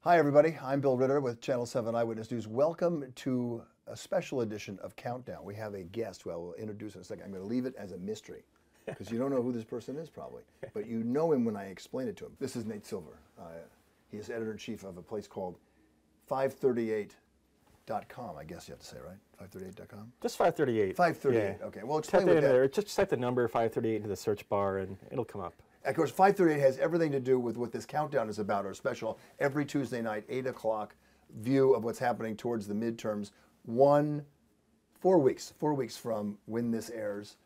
Hi everybody, I'm Bill Ritter with Channel 7 Eyewitness News. Welcome to a special edition of Countdown. We have a guest who I will introduce in a second. I'm going to leave it as a mystery because you don't know who this person is probably, but you know him when I explain it to him. This is Nate Silver. He is editor-in-chief of a place called FiveThirtyEight.com, I guess you have to say, right? 538.com? Just 538. 538, yeah. okay. Well, explain what that there. Just type the number 538 into the search bar and it'll come up. Of course, 538 has everything to do with what this countdown is about, our special every Tuesday night, 8 o'clock view of what's happening towards the midterms. 4 weeks from when this airs.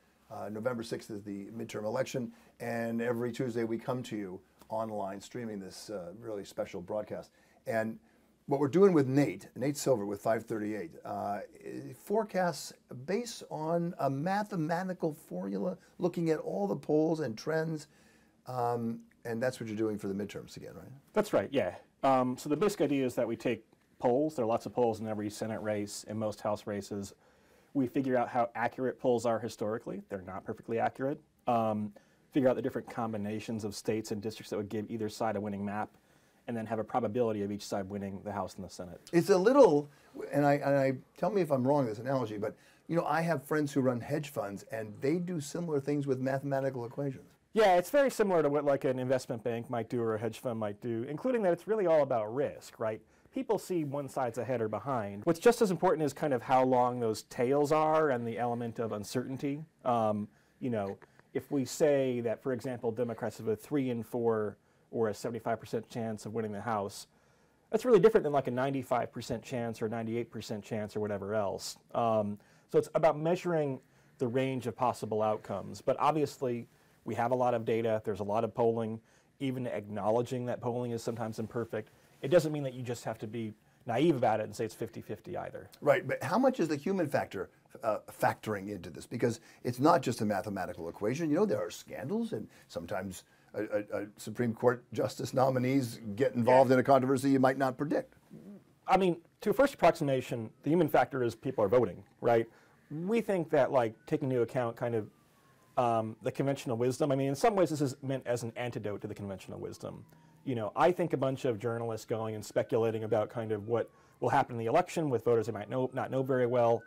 November 6th is the midterm election, and every Tuesday we come to you online streaming this really special broadcast. And what we're doing with Nate Silver with 538, forecasts based on a mathematical formula, looking at all the polls and trends. And that's what you're doing for the midterms again, right? That's right, yeah. So the basic idea is that we take polls. There are lots of polls in every Senate race, in most House races. We figure out how accurate polls are historically. They're not perfectly accurate. Figure out the different combinations of states and districts that would give either side a winning map, and then have a probability of each side winning the House and the Senate. It's a little, and I tell me if I'm wrong in this analogy, but you know, I have friends who run hedge funds, and they do similar things with mathematical equations. Yeah, it's very similar to what like an investment bank might do or a hedge fund might do, including that it's really all about risk, right? People see one side's ahead or behind. What's just as important is kind of how long those tails are and the element of uncertainty. You know, if we say that, for example, Democrats have a 3 in 4 or a 75% chance of winning the House, that's really different than like a 95% chance or 98% chance or whatever else. So it's about measuring the range of possible outcomes. But obviously, we have a lot of data. There's a lot of polling. Even acknowledging that polling is sometimes imperfect, it doesn't mean that you just have to be naive about it and say it's 50-50 either. Right, but how much is the human factor factoring into this? Because it's not just a mathematical equation. You know, there are scandals, and sometimes a Supreme Court justice nominees get involved in a controversy you might not predict. I mean, to a first approximation, the human factor is people are voting, right? We think that, like, taking into account kind of the conventional wisdom. I mean, in some ways, this is meant as an antidote to the conventional wisdom. You know, I think a bunch of journalists going and speculating about kind of what will happen in the election with voters they might not know very well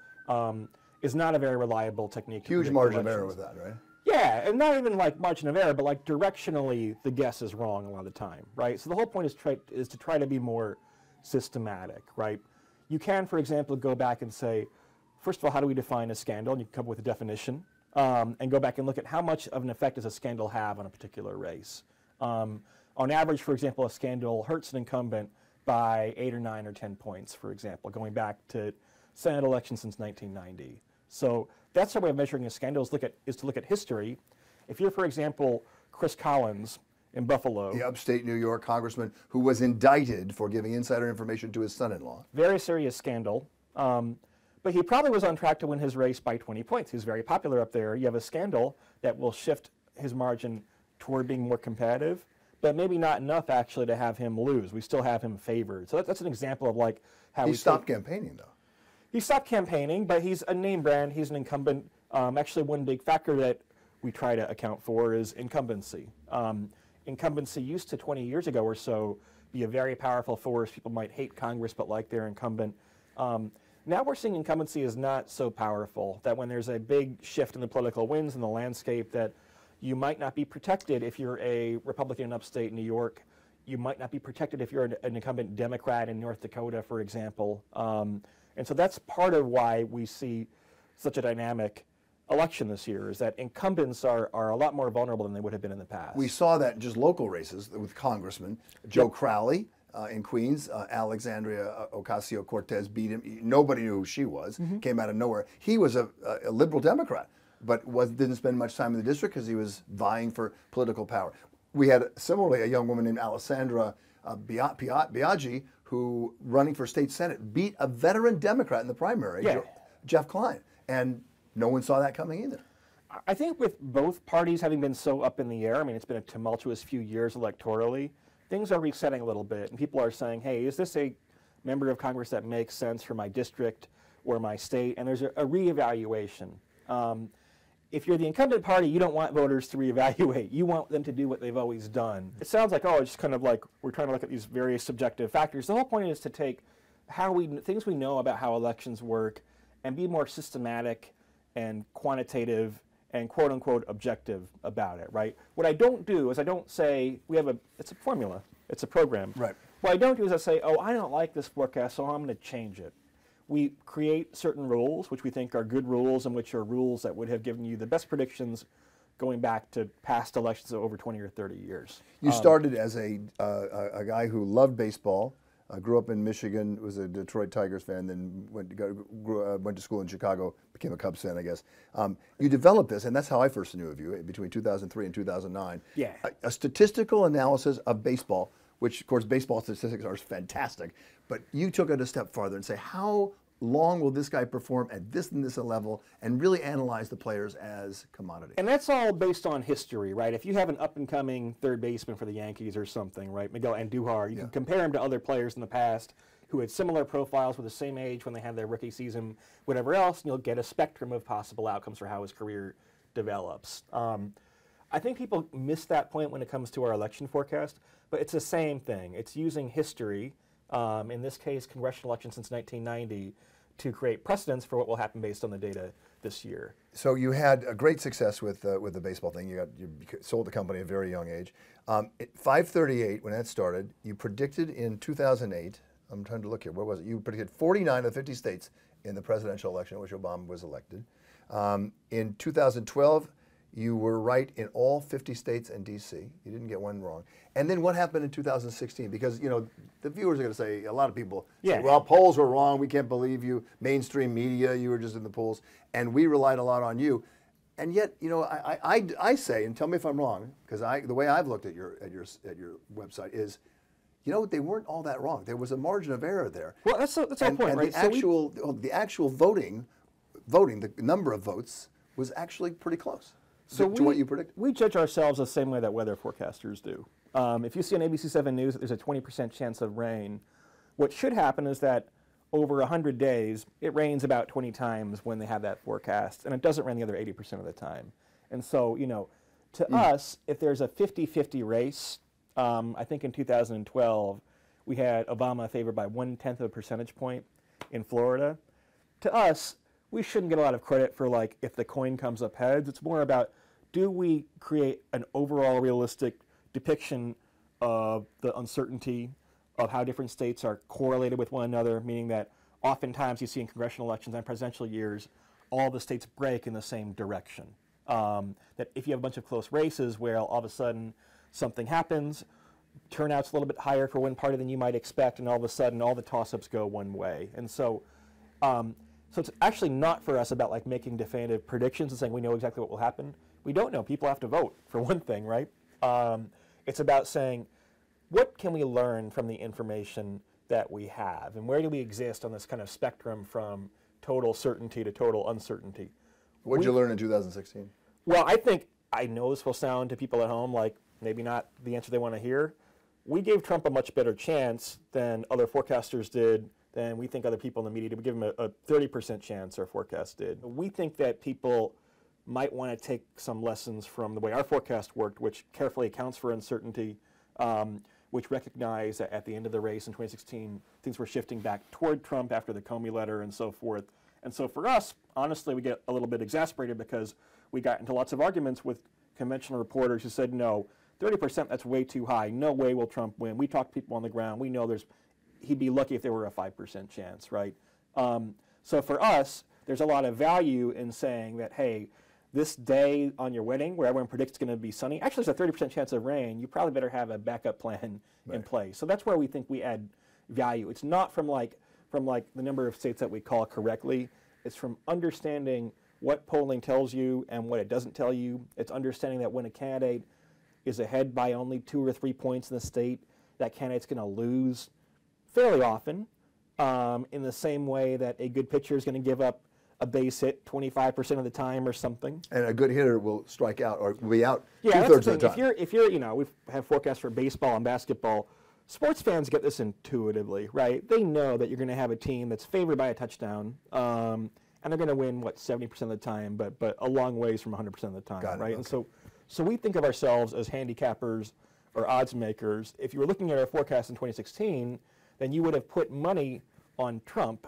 is not a very reliable technique. Huge margin of error with that, right? Yeah, and not even like margin of error, but like directionally, the guess is wrong a lot of the time, right? So the whole point is to try to be more systematic, right? You can, for example, go back and say, first of all, how do we define a scandal? And you can come up with a definition. And go back and look at how much of an effect does a scandal have on a particular race. On average, for example, a scandal hurts an incumbent by 8 or 9 or 10 points, for example, going back to Senate elections since 1990. So that's our way of measuring a scandal is to look at history. If you're, for example, Chris Collins in Buffalo. The upstate New York congressman who was indicted for giving insider information to his son-in-law. Very serious scandal. But he probably was on track to win his race by 20 points. He's very popular up there. You have a scandal that will shift his margin toward being more competitive, but maybe not enough actually to have him lose. We still have him favored. So that's an example of like how he stopped campaigning, though. He stopped campaigning, but he's a name brand. He's an incumbent. Actually, one big factor that we try to account for is incumbency. Incumbency used to 20 years ago or so be a very powerful force. People might hate Congress, but like their incumbent. Now we're seeing incumbency is not so powerful, that when there's a big shift in the political winds in the landscape, that you might not be protected if you're a Republican in upstate New York. You might not be protected if you're an incumbent Democrat in North Dakota, for example. And so that's part of why we see such a dynamic election this year, is that incumbents are a lot more vulnerable than they would have been in the past. We saw that in just local races with congressmen. Joe Crowley in Queens, Alexandria Ocasio-Cortez beat him. Nobody knew who she was, came out of nowhere. He was a liberal Democrat, but didn't spend much time in the district because he was vying for political power. We had, similarly, a young woman named Alessandra Biaggi, who, running for state senate, beat a veteran Democrat in the primary, Jeff Klein. And no one saw that coming either. I think with both parties having been so up in the air, I mean, it's been a tumultuous few years electorally, things are resetting a little bit, and people are saying, hey, is this a member of Congress that makes sense for my district or my state? And there's a reevaluation. if you're the incumbent party, you don't want voters to reevaluate. You want them to do what they've always done. It sounds like, oh, it's just kind of like we're trying to look at these various subjective factors. The whole point is to take things we know about how elections work and be more systematic and quantitative and quote unquote objective about it, right? What I don't do is I don't say it's a formula, it's a program. Right. What I don't do is I say, oh, I don't like this forecast, so I'm going to change it. We create certain rules, which we think are good rules and which are rules that would have given you the best predictions going back to past elections of over 20 or 30 years. You started as a guy who loved baseball, grew up in Michigan, was a Detroit Tigers fan, then went to school in Chicago, became a Cubs fan, I guess. You developed this, and that's how I first knew of you, between 2003 and 2009. Yeah. A statistical analysis of baseball, which, of course, baseball statistics are fantastic, but you took it a step farther and say, how long will this guy perform at this and this level, and really analyze the players as commodity? And that's all based on history, right? If you have an up-and-coming third baseman for the Yankees or something, right, Miguel Andujar, you can compare him to other players in the past who had similar profiles with the same age when they had their rookie season, whatever else, and you'll get a spectrum of possible outcomes for how his career develops. I think people miss that point when it comes to our election forecast, but it's the same thing. It's using history, in this case, congressional elections since 1990, to create precedents for what will happen based on the data this year. So you had a great success with the baseball thing. You sold the company at a very young age. FiveThirtyEight, when that started, you predicted in 2008. I'm trying to look here. Where was it? You predicted 49 of 50 states in the presidential election in which Obama was elected. In 2012, you were right in all 50 states and D.C. You didn't get one wrong. And then what happened in 2016? Because, you know, the viewers are going to say, a lot of people say, well, polls were wrong. We can't believe you. Mainstream media, you were just in the polls. And we relied a lot on you. And yet, you know, I say, and tell me if I'm wrong, because the way I've looked at your website is, you know, they weren't all that wrong. There was a margin of error there. Well, that's our point, and right? The actual voting, the number of votes was actually pretty close. To what you predict? We judge ourselves the same way that weather forecasters do. If you see on ABC 7 News that there's a 20% chance of rain, what should happen is that over 100 days, it rains about 20 times when they have that forecast, and it doesn't rain the other 80% of the time. And so, you know, to us, if there's a 50-50 race, I think in 2012, we had Obama favored by 1/10 of a percentage point in Florida. To us, we shouldn't get a lot of credit for, like, if the coin comes up heads. It's more about, do we create an overall realistic depiction of the uncertainty of how different states are correlated with one another, meaning that oftentimes you see in congressional elections and presidential years, all the states break in the same direction. That if you have a bunch of close races where all of a sudden something happens, turnout's a little bit higher for one party than you might expect, and all of a sudden all the toss-ups go one way. And so, so it's actually not for us about like making definitive predictions and saying we know exactly what will happen. We don't know. People have to vote, for one thing, right? It's about saying, what can we learn from the information that we have? And where do we exist on this kind of spectrum from total certainty to total uncertainty? What did you learn in 2016? Well, I know this will sound to people at home like maybe not the answer they want to hear. We gave Trump a much better chance than other forecasters did, than we think other people in the media did. We give him a 30% chance, our forecast did. We think that people might want to take some lessons from the way our forecast worked, which carefully accounts for uncertainty, which recognized that at the end of the race in 2016, things were shifting back toward Trump after the Comey letter and so forth. And so for us, honestly, we get a little bit exasperated because we got into lots of arguments with conventional reporters who said, no, 30%, that's way too high. No way will Trump win. We talked to people on the ground. We know he'd be lucky if there were a 5% chance, right? So for us, there's a lot of value in saying that, hey, this day on your wedding where everyone predicts it's going to be sunny, actually there's a 30% chance of rain, you probably better have a backup plan in place. So that's where we think we add value. It's not from like the number of states that we call correctly. It's from understanding what polling tells you and what it doesn't tell you. It's understanding that when a candidate is ahead by only 2 or 3 points in the state, that candidate's going to lose fairly often, in the same way that a good pitcher is going to give up a base hit 25% of the time or something. And a good hitter will strike out or will be out yeah, 2/3 of the time. If you're, you know, we have forecasts for baseball and basketball. Sports fans get this intuitively, right? They know that you're going to have a team that's favored by a touchdown, and and they're going to win, what, 70% of the time, but a long ways from 100% of the time, Got it, right? okay. And so we think of ourselves as handicappers or odds makers. If you were looking at our forecast in 2016, then you would have put money on Trump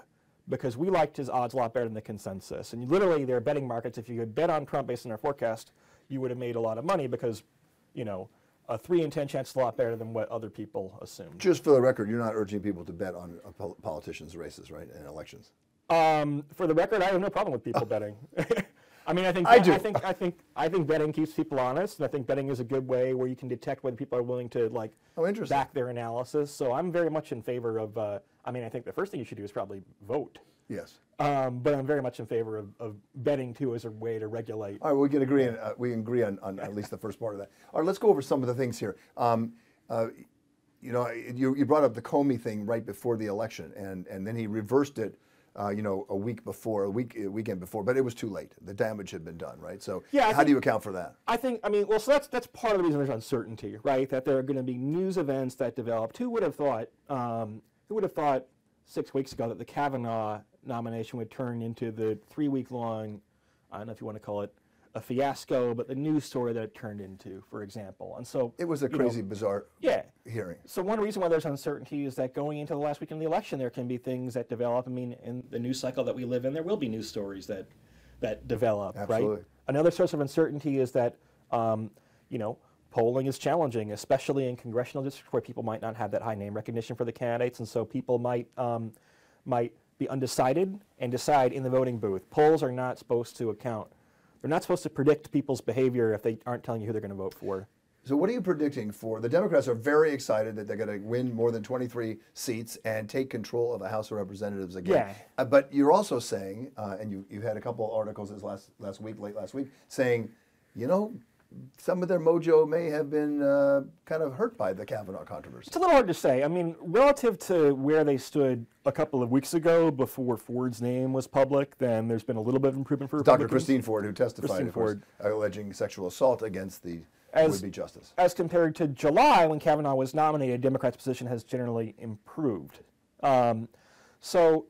because we liked his odds a lot better than the consensus. And literally, there are betting markets. If you could bet on Trump based on our forecast, you would have made a lot of money because, you know, a 3 in 10 chance is a lot better than what other people assumed. Just for the record, you're not urging people to bet on politicians' races, right, and elections. For the record, I have no problem with people betting. I mean, I do. I think betting keeps people honest, and I think betting is a good way where you can detect whether people are willing to back their analysis. So I'm very much in favor of. I mean, I think the first thing you should do is probably vote. Yes. But I'm very much in favor of betting too as a way to regulate. All right, we can agree. We can agree on at least the first part of that. All right, let's go over some of the things here. You know, you brought up the Comey thing right before the election, and then he reversed it. You know, a weekend before, but it was too late. The damage had been done, right? So, yeah, how do you account for that? I mean, well, so that's part of the reason there's uncertainty, right? That there are going to be news events that developed. Who would have thought 6 weeks ago that the Kavanaugh nomination would turn into the 3-week-long, I don't know if you want to call it a fiasco, but the news story that it turned into, for example. And so it was a crazy, bizarre hearing. So one reason why there's uncertainty is that going into the last week of the election, there can be things that develop. I mean, in the news cycle that we live in, there will be news stories that develop, Absolutely. right? Another source of uncertainty is that, you know, polling is challenging, especially in congressional districts where people might not have that high name recognition for the candidates, and so people might be undecided and decide in the voting booth. Polls are not supposed to account. They're not supposed to predict people's behavior if they aren't telling you who they're going to vote for. So what are you predicting for? The Democrats are very excited that they're going to win more than 23 seats and take control of the House of Representatives again. Yeah. But you're also saying, and you had a couple of articles late last week, saying, you know, some of their mojo may have been kind of hurt by the Kavanaugh controversy. It's a little hard to say. I mean, relative to where they stood a couple of weeks ago before Ford's name was public, then there's been a little bit of improvement for Republicans. Dr. Christine Ford, who testified, alleging sexual assault agast the would-be justice. As compared to July, when Kavanaugh was nominated, Democrats' position has generally improved. So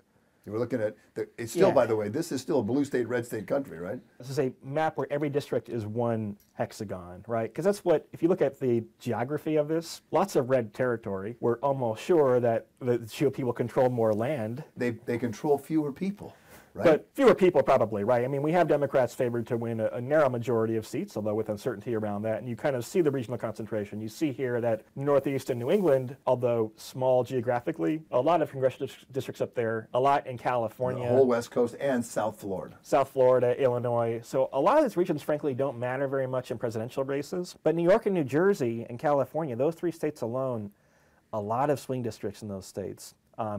you were looking at, it's still, by the way, this is still a blue state, red state country, right? This is a map where every district is one hexagon, right? Because that's what, if you look at the geography of this, lots of red territory. We're almost sure that the GOP will control more land. They control fewer people, right? But fewer people probably, right? I mean, we have Democrats favored to win a narrow majority of seats, although with uncertainty around that. And you kind of see the regional concentration. You see here that Northeast and New England, although small geographically, a lot of congressional districts up there, a lot in California. The whole West Coast and South Florida. South Florida, Illinois. So a lot of these regions, frankly, don't matter very much in presidential races. But New York and New Jersey and California, those 3 states alone, a lot of swing districts in those states.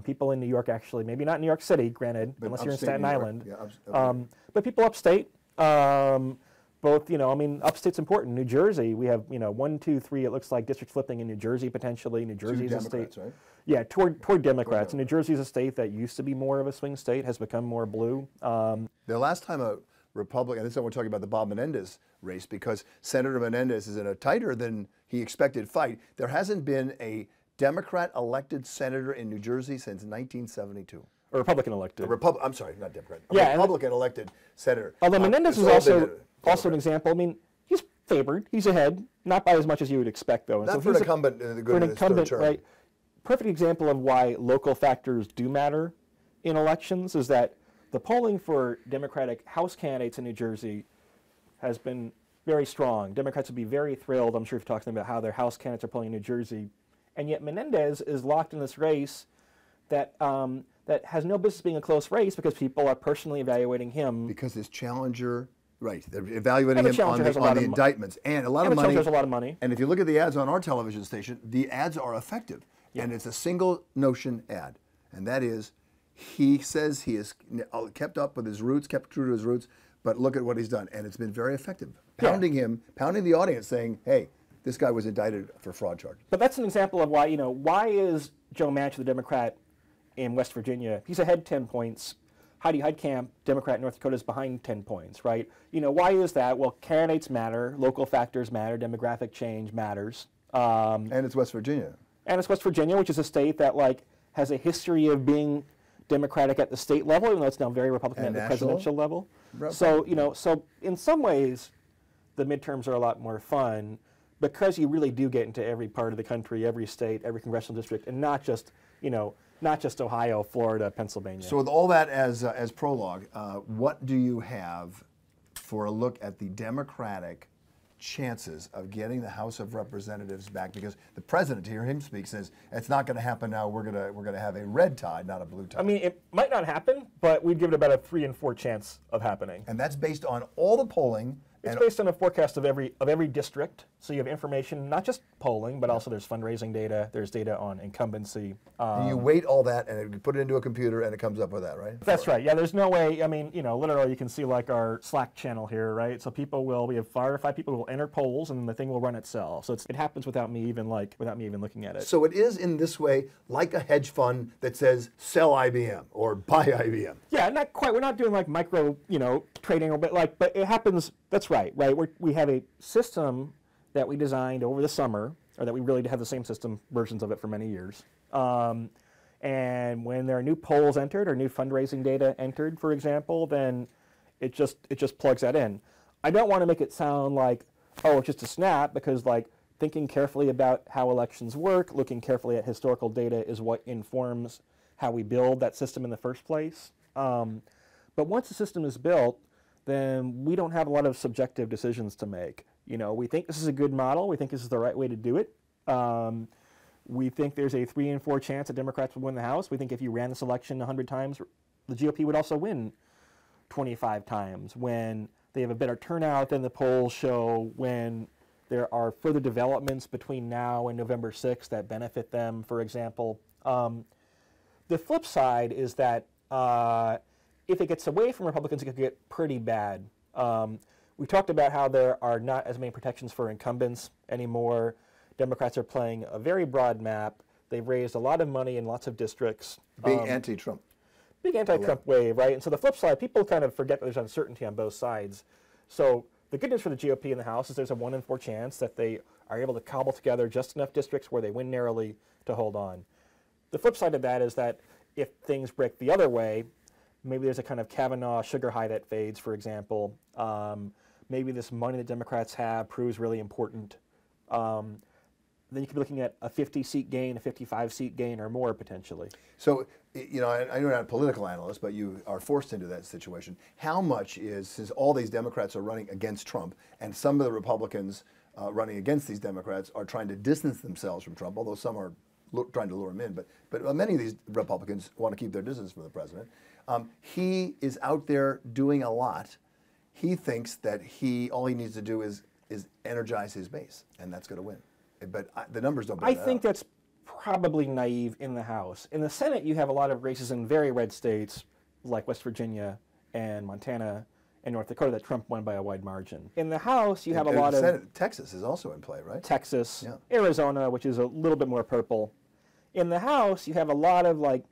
People in New York actually, maybe not New York City, granted, but unless you're in Staten Island. Yeah, but people upstate, both, you know, I mean, upstate's important. New Jersey, we have, you know, 1, 2, 3, it looks like district flipping in New Jersey potentially. New Jersey is a state. Right? Yeah, toward Democrats. New Jersey is a state that used to be more of a swing state, has become more blue. The last time a Republican, this is why we're talking about the Bob Menendez race, because Senator Menendez is in a tighter than he expected fight. There hasn't been a Democrat elected senator in New Jersey since 1972. A Republican elected. I'm sorry, not Democrat. Republican elected senator. Although Menendez is also an example. I mean, he's favored. He's ahead, not by as much as you would expect, though. And not so for an incumbent. For an incumbent, right? Perfect example of why local factors do matter in elections is that the polling for Democratic House candidates in New Jersey has been very strong. Democrats would be very thrilled, I'm sure, if you're talking about how their House candidates are polling in New Jersey. And yet Menendez is locked in this race that that has no business being a close race because people are personally evaluating him. Because his challenger, right, they're evaluating him on the indictments. And a lot of money. Has a lot of money. And if you look at the ads on our television station, the ads are effective. Yeah. And it's a single notion ad. And that is, he says he has kept up with his roots, kept true to his roots, but look at what he's done. And it's been very effective. Pounding the audience saying, hey, this guy was indicted for fraud charges. But that's an example of why, you know, why is Joe Manchin, the Democrat in West Virginia, he's ahead 10 points. Heidi Heitkamp, Democrat in North Dakota, is behind 10 points, right? You know, why is that? Well, candidates matter, local factors matter, demographic change matters. And it's West Virginia. And it's West Virginia, which is a state that, like, has a history of being Democratic at the state level, even though it's now very Republican And at the national? presidential level. So, so in some ways, the midterms are a lot more fun because you really do get into every part of the country, every state, every congressional district, and not just, not just Ohio, Florida, Pennsylvania. So with all that as prologue, what do you have for a look at the Democratic chances of getting the House of Representatives back? Because the president, to hear him speak, says it's not going to happen now. We're going to have a red tide, not a blue tide. I mean, it might not happen, but we'd give it about a 3 in 4 chance of happening. And that's based on all the polling. It's based on a forecast of every district, so you have information, not just polling, but also there's fundraising data, there's data on incumbency. And you weight all that and you put it into a computer and it comes up with that, right? That's right. Yeah, there's no way. I mean, literally, you can see like our Slack channel here, right? So we have 4 or 5 people who will enter polls, and the thing will run itself. So it happens without me even looking at it. So it is in this way like a hedge fund that says sell IBM or buy IBM. Yeah, not quite. We're not doing like micro, trading, but it happens. That's right. We have a system that we designed over the summer, or that we really have the same system versions of it for many years. And when there are new polls entered or new fundraising data entered, for example, then it just plugs that in. I don't want to make it sound like, oh, it's just a snap, because like thinking carefully about how elections work, looking carefully at historical data is what informs how we build that system in the first place. But once the system is built, then we don't have a lot of subjective decisions to make. We think this is a good model. We think this is the right way to do it. We think there's a 3 in 4 chance that Democrats would win the House. We think if you ran this election 100 times, the GOP would also win 25 times when they have a better turnout than the polls show, when there are further developments between now and November 6th that benefit them, for example. The flip side is that if it gets away from Republicans, it could get pretty bad. We talked about how there are not as many protections for incumbents anymore. Democrats are playing a very broad map. They've raised a lot of money in lots of districts. Big anti-Trump. Big anti-Trump wave, right? And so the flip side, people kind of forget that there's uncertainty on both sides. So the good news for the GOP in the House is there's a 1 in 4 chance that they are able to cobble together just enough districts where they win narrowly to hold on. The flip side of that is that if things break the other way, maybe there's a kind of Kavanaugh sugar high that fades, for example. Maybe this money that Democrats have proves really important. Then you could be looking at a 50-seat gain, a 55-seat gain, or more potentially. So, I know you're not a political analyst, but you are forced into that situation. How much is, since all these Democrats are running against Trump, and some of the Republicans running against these Democrats are trying to distance themselves from Trump, although some are trying to lure him in, but many of these Republicans want to keep their distance from the president. He is out there doing a lot. He thinks that all he needs to do is energize his base, and that's going to win. But the numbers don't bear that think out. that's probably naive in the House. In the Senate, you have a lot of races in very red states like West Virginia and Montana and North Dakota that Trump won by a wide margin. In the House, you have a lot of... Texas is also in play, right? Texas, Arizona, which is a little bit more purple. In the House, you have a lot of like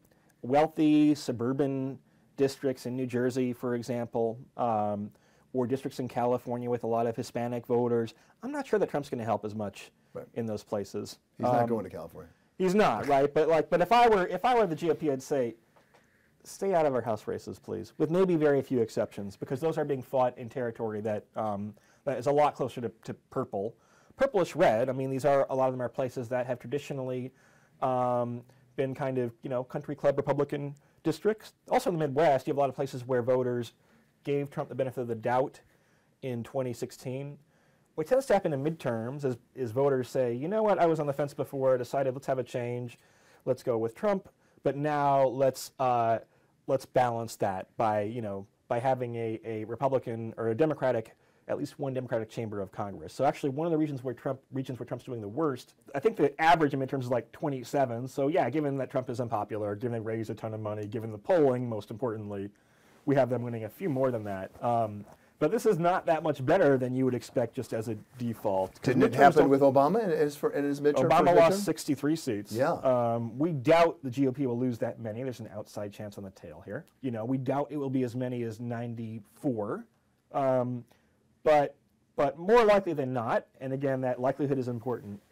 wealthy suburban districts in New Jersey, for example, or districts in California with a lot of Hispanic voters. I'm not sure that Trump's going to help as much in those places. He's not going to California. He's not, right? But if I were the GOP, I'd say, stay out of our House races, please, with maybe very few exceptions, because those are being fought in territory that is a lot closer to purple. Purplish red, I mean, a lot of them are places that have traditionally been kind of, country club Republican districts. Also in the Midwest, you have a lot of places where voters gave Trump the benefit of the doubt in 2016. What tends to happen in midterms is voters say, you know what, I was on the fence before, decided let's have a change, let's go with Trump, but now let's balance that by having a Republican or a Democratic, at least one Democratic chamber of Congress. So actually one of the regions where Trump's doing the worst, I think the average in midterms is like 27. So yeah, given that Trump is unpopular, given they raise a ton of money, given the polling, most importantly, we have them winning a few more than that. But this is not that much better than you would expect just as a default. Didn't it happen with Obama in his midterm? Obama lost 63 seats. Yeah. We doubt the GOP will lose that many. There's an outside chance on the tail here. We doubt it will be as many as 94. But more likely than not, and again, that likelihood is important,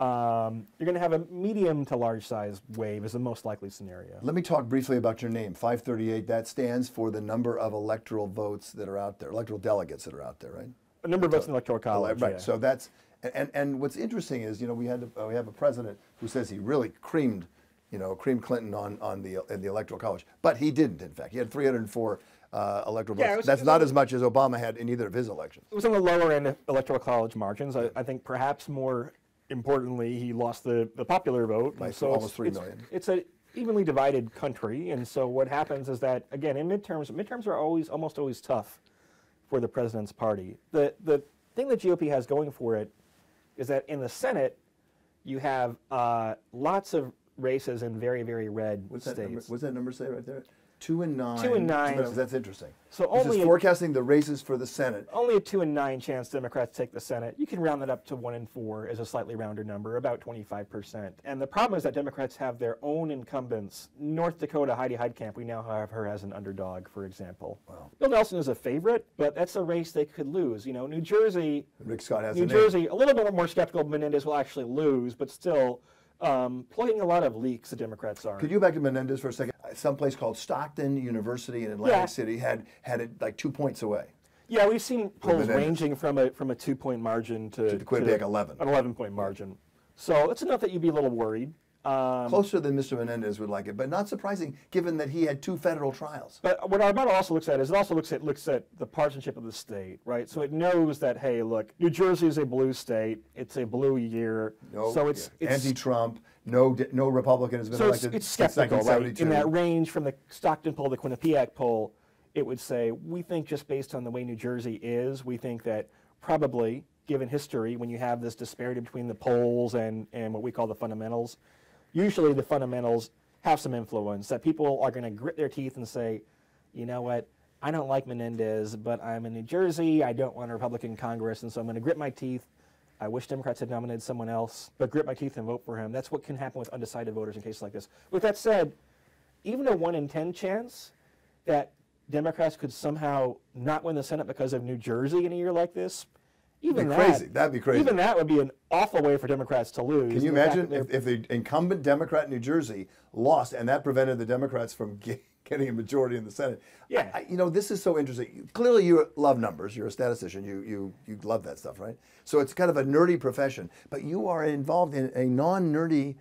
You're going to have a medium to large size wave is the most likely scenario. Let me talk briefly about your name, 538. That stands for the number of electoral votes that are out there, electoral delegates that are out there, right? A number of votes in the electoral college. Right. Yeah. So that's and what's interesting is, we have a president who says he really creamed Clinton on in the electoral college, but he didn't. In fact, he had 304 electoral votes. That's not as much as Obama had in either of his elections. It was on the lower end of electoral college margins. I think perhaps more importantly, he lost the popular vote. By so almost 3 million. It's a evenly divided country, and so what happens is that, again, in midterms are almost always tough for the president's party. The thing the GOP has going for it is that in the Senate, you have lots of races in very, very red states. What's that number say right there? 2 and 9. 2 and 9. That's interesting. So this is forecasting the races for the Senate. Only a 2 and 9 chance Democrats take the Senate. You can round that up to 1 and 4 as a slightly rounder number, about 25%. And the problem is that Democrats have their own incumbents. North Dakota, Heidi Heitkamp, we now have her as an underdog, for example. Wow. Bill Nelson is a favorite, but that's a race they could lose. New Jersey, Rick Scott has New Jersey, a little bit more skeptical Menendez will actually lose, but still plugging a lot of leaks the Democrats are. Could you go back to Menendez for a second? Some place called Stockton University in Atlantic City had it like 2 points away. Yeah, we've seen polls ranging from a 2-point margin to Quinnipiac 11. An 11-point margin. So it's enough that you'd be a little worried. Closer than Mr. Menendez would like it, but not surprising given that he had 2 federal trials. But what our model also looks at is it also looks at the partisanship of the state, right? So it knows that, hey, look, New Jersey is a blue state. It's a blue year. So it's anti-Trump. No Republican has been elected. It's skeptical, right? In that range from the Stockton poll to the Quinnipiac poll, it would say, we think just based on the way New Jersey is, we think that probably, given history, when you have this disparity between the polls and what we call the fundamentals, usually the fundamentals have some influence, that people are going to grit their teeth and say, you know what, I don't like Menendez, but I'm in New Jersey, I don't want a Republican Congress, and so I'm going to grit my teeth. I wish Democrats had nominated someone else, but grit my teeth and vote for him. That's what can happen with undecided voters in cases like this. With that said, even a 1 in 10 chance that Democrats could somehow not win the Senate because of New Jersey in a year like this, even that'd be crazy. Even that would be an awful way for Democrats to lose. Can you imagine if the incumbent Democrat in New Jersey lost and that prevented the Democrats from getting a majority in the Senate? Yeah. This is so interesting. Clearly you love numbers. You're a statistician. You love that stuff, right? So it's kind of a nerdy profession, but you are involved in a non-nerdy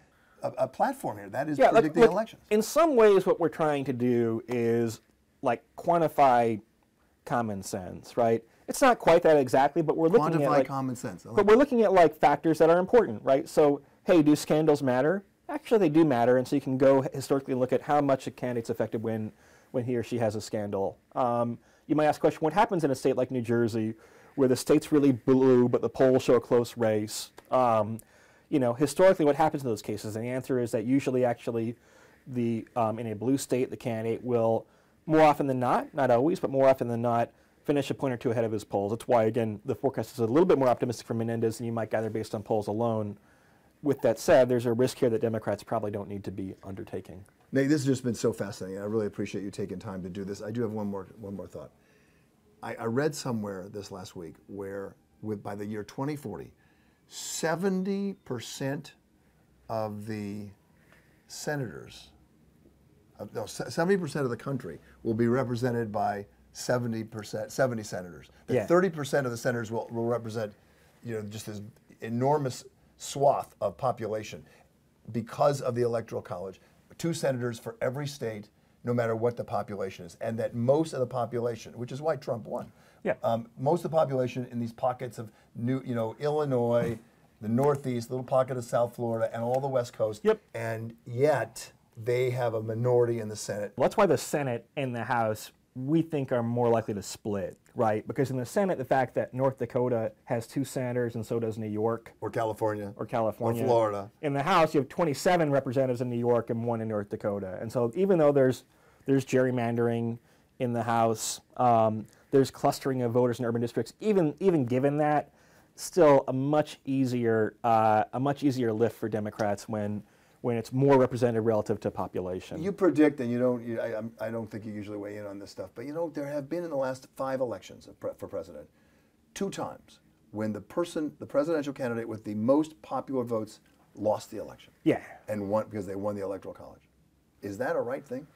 platform here. That is predicting elections. In some ways, what we're trying to do is quantify common sense, right? It's not quite that exactly, but we're looking at common sense. But we're looking at factors that are important, right? So, hey, do scandals matter? Actually, they do matter, and so you can go historically look at how much a candidate's affected when he or she has a scandal. You might ask the question, what happens in a state like New Jersey, where the state's really blue, but the polls show a close race? Historically, what happens in those cases? And the answer is that usually, actually, in a blue state, the candidate will, more often than not always, but more often than not, finish a point or two ahead of his polls. That's why, again, the forecast is a little bit more optimistic for Menendez than you might gather based on polls alone. With that said, there's a risk here that Democrats probably don't need to be undertaking. Nate, this has just been so fascinating. I really appreciate you taking time to do this. I do have one more thought. I read somewhere this last week where, by the year 2040, 70% of the senators, 70% of the country will be represented by 70 senators. That 30% of the senators will represent, just this enormous swath of population because of the Electoral College. 2 senators for every state, no matter what the population is, and that most of the population, which is why Trump won. Yeah. Most of the population in these pockets of Illinois, the Northeast, little pocket of South Florida, and all the West Coast. Yep. And yet they have a minority in the Senate. Well, that's why the Senate and the House we think are more likely to split, right? Because in the Senate, the fact that North Dakota has 2 senators and so does New York. Or California. Or California. Or Florida. In the House, you have 27 representatives in New York and 1 in North Dakota. And so even though there's gerrymandering in the House, there's clustering of voters in urban districts, even given that, still a much easier lift for Democrats when it's more representative relative to population. You predict, and I don't think you usually weigh in on this stuff, but there have been in the last 5 elections for president, 2 times when the presidential candidate with the most popular votes lost the election. Yeah. And won because they won the electoral college. Is that a right thing?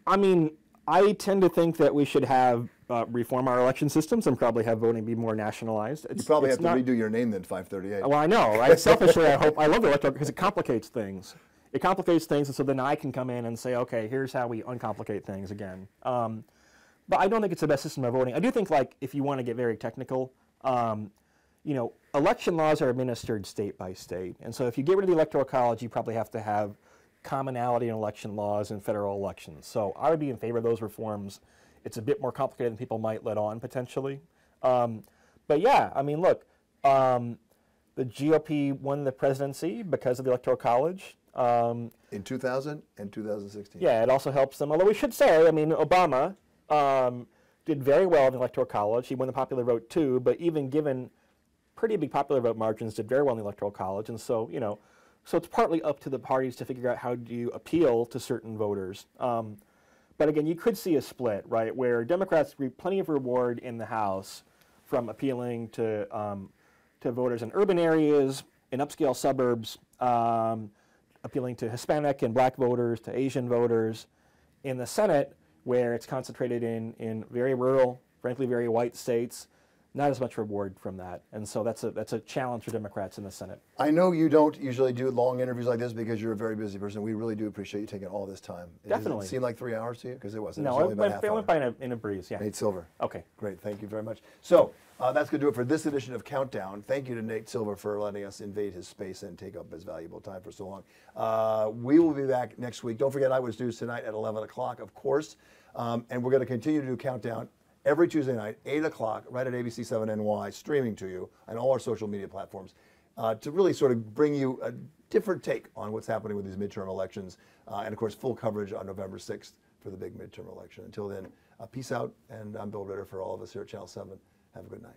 I mean, I tend to think that we should have reform our election systems and probably have voting be more nationalized. You probably have to redo your name then, 538. Well, I know, right? Selfishly, I love the electoral because it complicates things. It complicates things, and so then I can come in and say, okay, here's how we uncomplicate things again. But I don't think it's the best system of voting. I do think, like, if you want to get very technical, you know, election laws are administered state by state, and so if you get rid of the electoral college, you probably have to have commonality in election laws in federal elections. So I would be in favor of those reforms. It's a bit more complicated than people might let on potentially. But yeah, I mean, look, the GOP won the presidency because of the electoral college. In 2000 and 2016. Yeah, it also helps them. Although we should say, I mean, Obama did very well in the electoral college. He won the popular vote too, but even given pretty big popular vote margins, did very well in the electoral college. And so, you know, so it's partly up to the parties to figure out how do you appeal to certain voters. But again, you could see a split, right, where Democrats reap plenty of reward in the House from appealing to voters in urban areas, in upscale suburbs, appealing to Hispanic and black voters, to Asian voters. In the Senate, where it's concentrated in very rural, frankly, very white states, not as much reward from that. And so that's a challenge for Democrats in the Senate. I know you don't usually do long interviews like this because you're a very busy person. We really do appreciate you taking all this time. Definitely. Does it seem like 3 hours to you? Because it wasn't. No, it was it went by in a breeze, yeah. Nate Silver. Okay. Great, thank you very much. So that's going to do it for this edition of Countdown. Thank you to Nate Silver for letting us invade his space and take up his valuable time for so long. We will be back next week. Don't forget Eyewitness News tonight at 11 o'clock, of course. And we're going to continue to do Countdown every Tuesday night, 8 o'clock, right at ABC7NY, streaming to you on all our social media platforms, to really sort of bring you a different take on what's happening with these midterm elections, and of course, full coverage on November 6th for the big midterm election. Until then, peace out, and I'm Bill Ritter for all of us here at Channel 7. Have a good night.